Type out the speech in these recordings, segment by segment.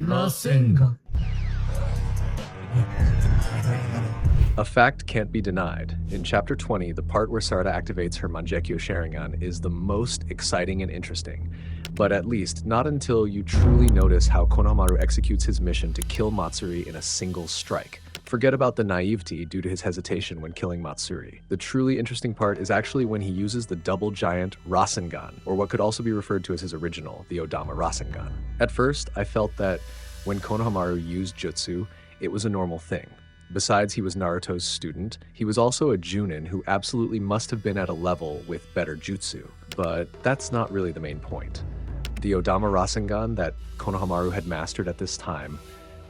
Rasengan. A fact can't be denied. In Chapter 20, the part where Sarada activates her Mangekyo Sharingan is the most exciting and interesting, but at least not until you truly notice how Konohamaru executes his mission to kill Matsuri in a single strike. Forget about the naivety due to his hesitation when killing Matsuri. The truly interesting part is actually when he uses the double giant Rasengan, or what could also be referred to as his original, the Odama Rasengan. At first, I felt that when Konohamaru used jutsu, it was a normal thing. Besides he was Naruto's student, he was also a Junin who absolutely must have been at a level with better jutsu. But that's not really the main point. The Odama Rasengan that Konohamaru had mastered at this time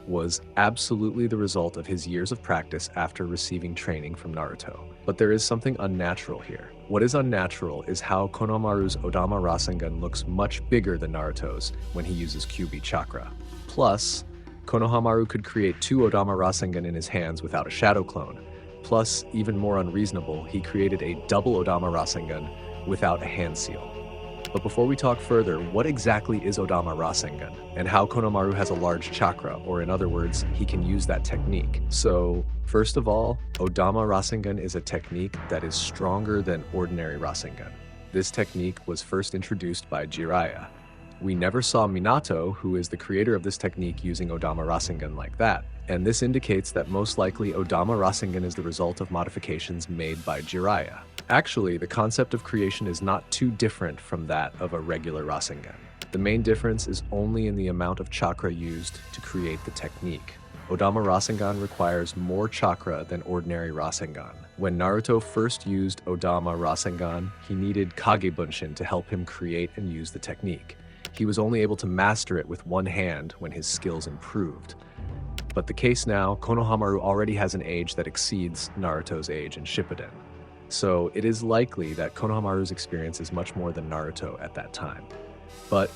was absolutely the result of his years of practice after receiving training from Naruto. But there is something unnatural here. What is unnatural is how Konohamaru's Odama Rasengan looks much bigger than Naruto's when he uses QB chakra. Plus, Konohamaru could create two Odama Rasengan in his hands without a shadow clone. Plus, even more unreasonable, he created a double Odama Rasengan without a hand seal. But before we talk further, what exactly is Odama Rasengan? And how Konohamaru has a large chakra, or in other words, he can use that technique. So, first of all, Odama Rasengan is a technique that is stronger than ordinary Rasengan. This technique was first introduced by Jiraiya. We never saw Minato, who is the creator of this technique, using Odama Rasengan like that. And this indicates that most likely Odama Rasengan is the result of modifications made by Jiraiya. Actually, the concept of creation is not too different from that of a regular Rasengan. The main difference is only in the amount of chakra used to create the technique. Odama Rasengan requires more chakra than ordinary Rasengan. When Naruto first used Odama Rasengan, he needed Kage Bunshin to help him create and use the technique. He was only able to master it with one hand when his skills improved. But the case now, Konohamaru already has an age that exceeds Naruto's age in Shippuden. So it is likely that Konohamaru's experience is much more than Naruto at that time. But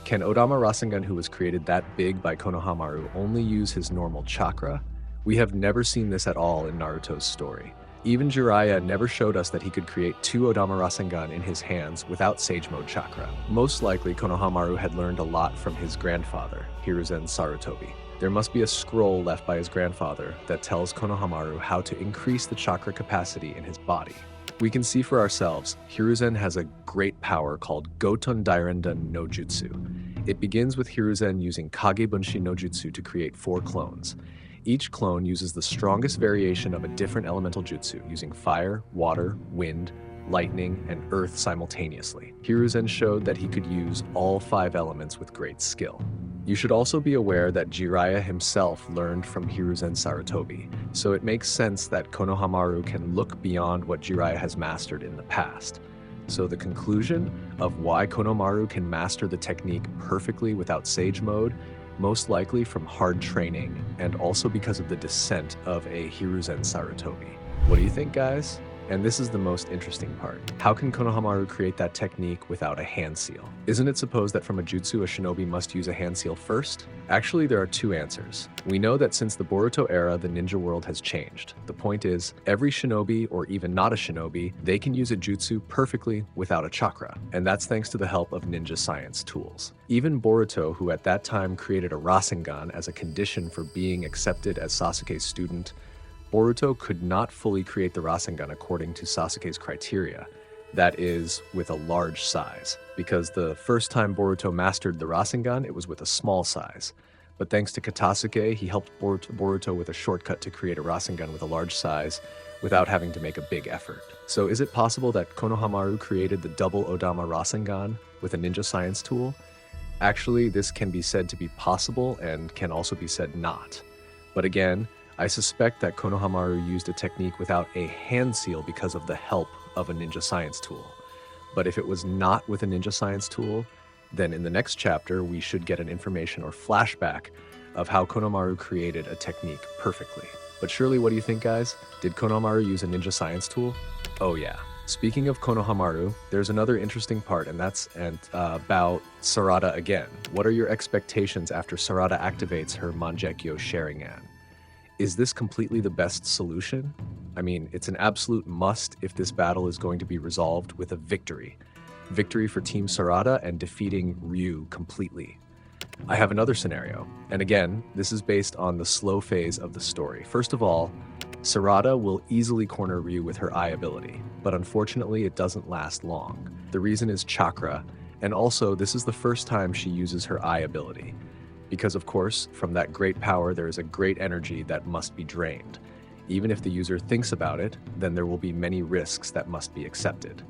can Odama Rasengan, who was created that big by Konohamaru, only use his normal chakra? We have never seen this at all in Naruto's story. Even Jiraiya never showed us that he could create two Odama Rasengan in his hands without Sage Mode chakra. Most likely, Konohamaru had learned a lot from his grandfather, Hiruzen Sarutobi. There must be a scroll left by his grandfather that tells Konohamaru how to increase the chakra capacity in his body. We can see for ourselves, Hiruzen has a great power called Goton Dairendan no Jutsu. It begins with Hiruzen using Kage Bunshin no Jutsu to create 4 clones. Each clone uses the strongest variation of a different elemental jutsu, using fire, water, wind, lightning, and earth simultaneously. Hiruzen showed that he could use all 5 elements with great skill. You should also be aware that Jiraiya himself learned from Hiruzen Sarutobi, so it makes sense that Konohamaru can look beyond what Jiraiya has mastered in the past. So the conclusion of why Konohamaru can master the technique perfectly without Sage Mode, most likely from hard training, and also because of the descent of a Hiruzen Sarutobi. What do you think, guys? And this is the most interesting part. How can Konohamaru create that technique without a hand seal? Isn't it supposed that from a jutsu, a shinobi must use a hand seal first? Actually, there are 2 answers. We know that since the Boruto era, the ninja world has changed. The point is, every shinobi, or even not a shinobi, they can use a jutsu perfectly without a chakra. And that's thanks to the help of ninja science tools. Even Boruto, who at that time created a Rasengan as a condition for being accepted as Sasuke's student, Boruto could not fully create the Rasengan according to Sasuke's criteria, that is, with a large size. Because the first time Boruto mastered the Rasengan, it was with a small size. But thanks to Katasuke, he helped Boruto with a shortcut to create a Rasengan with a large size without having to make a big effort. So is it possible that Konohamaru created the double Odama Rasengan with a ninja science tool? Actually, this can be said to be possible and can also be said not. But again, I suspect that Konohamaru used a technique without a hand seal because of the help of a ninja science tool. But if it was not with a ninja science tool, then in the next chapter we should get an information or flashback of how Konohamaru created a technique perfectly. But surely, what do you think, guys? Did Konohamaru use a ninja science tool? Oh yeah. Speaking of Konohamaru, there's another interesting part, and that's about Sarada again. What are your expectations after Sarada activates her Mangekyo Sharingan? Is this completely the best solution? I mean, it's an absolute must if this battle is going to be resolved with a victory. victory for Team Sarada, and defeating Ryu completely. I have another scenario, and again, this is based on the slow phase of the story. First of all, Sarada will easily corner Ryu with her eye ability, but unfortunately it doesn't last long. The reason is chakra, and also this is the first time she uses her eye ability. Because of course, from that great power there is a great energy that must be drained. Even if the user thinks about it, then there will be many risks that must be accepted.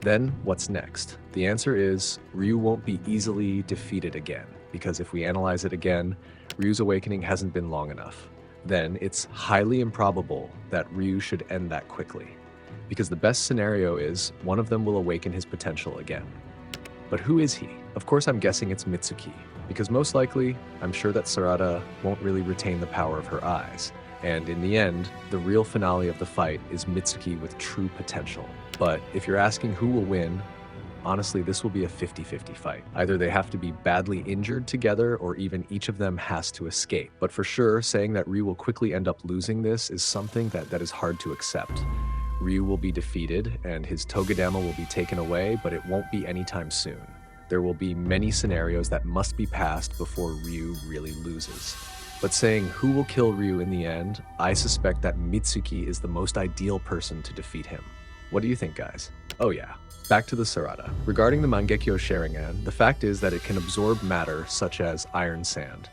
Then, what's next? The answer is, Ryu won't be easily defeated again, because if we analyze it again, Ryu's awakening hasn't been long enough. Then, it's highly improbable that Ryu should end that quickly, because the best scenario is, one of them will awaken his potential again. But who is he? Of course I'm guessing it's Mitsuki, because most likely, I'm sure that Sarada won't really retain the power of her eyes. And in the end, the real finale of the fight is Mitsuki with true potential. But if you're asking who will win, honestly, this will be a 50-50 fight. Either they have to be badly injured together, or even each of them has to escape. But for sure, saying that Ryu will quickly end up losing this is something that is hard to accept. Ryu will be defeated, and his Togadama will be taken away, but it won't be anytime soon. There will be many scenarios that must be passed before Ryu really loses. But saying who will kill Ryu in the end, I suspect that Mitsuki is the most ideal person to defeat him. What do you think, guys? Oh yeah, back to the Sarada. Regarding the Mangekyo Sharingan, the fact is that it can absorb matter such as iron sand.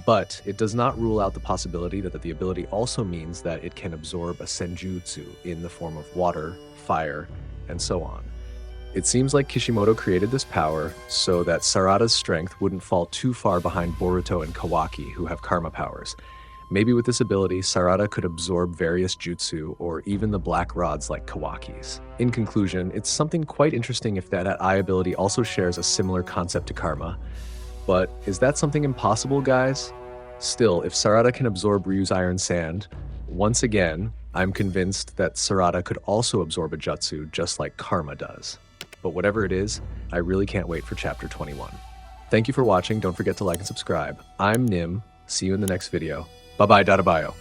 But it does not rule out the possibility that the ability also means that it can absorb a senjutsu in the form of water, fire, and so on. It seems like Kishimoto created this power so that Sarada's strength wouldn't fall too far behind Boruto and Kawaki, who have karma powers. Maybe with this ability, Sarada could absorb various jutsu or even the black rods like Kawaki's. In conclusion, it's something quite interesting if that eye ability also shares a similar concept to karma. But is that something impossible, guys? Still, if Sarada can absorb Ryu's iron sand, once again, I'm convinced that Sarada could also absorb a jutsu just like karma does. But whatever it is, I really can't wait for chapter 21. Thank you for watching. Don't forget to like and subscribe. I'm Nim. See you in the next video. Bye-bye, Dadabayo.